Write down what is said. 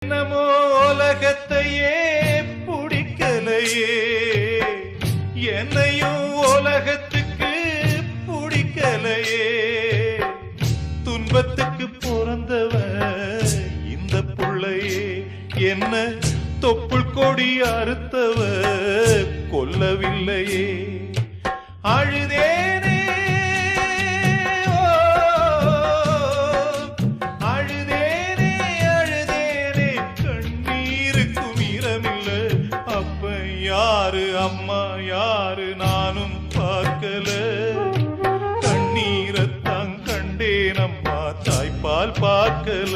என்னமோ உலகத்தையே பிடிக்கலையே, என்னையும் உலகத்துக்கு பிடிக்கலையே. துன்பத்துக்கு பிறந்தவ இந்த புள்ளையே, என்ன தொப்புள் கொடி அறுத்தவ கொல்லவில்லையே. அழுதேனே அழுதேனே அழுதேனே, கண்ணீருக்கும் ஈரமில்ல. அப்ப யாரு அம்மா யாரு நானும் பார்க்கல. கண்ணீரத்தான் கண்டேன் அம்மா, தாய்ப்பால் பார்க்கல.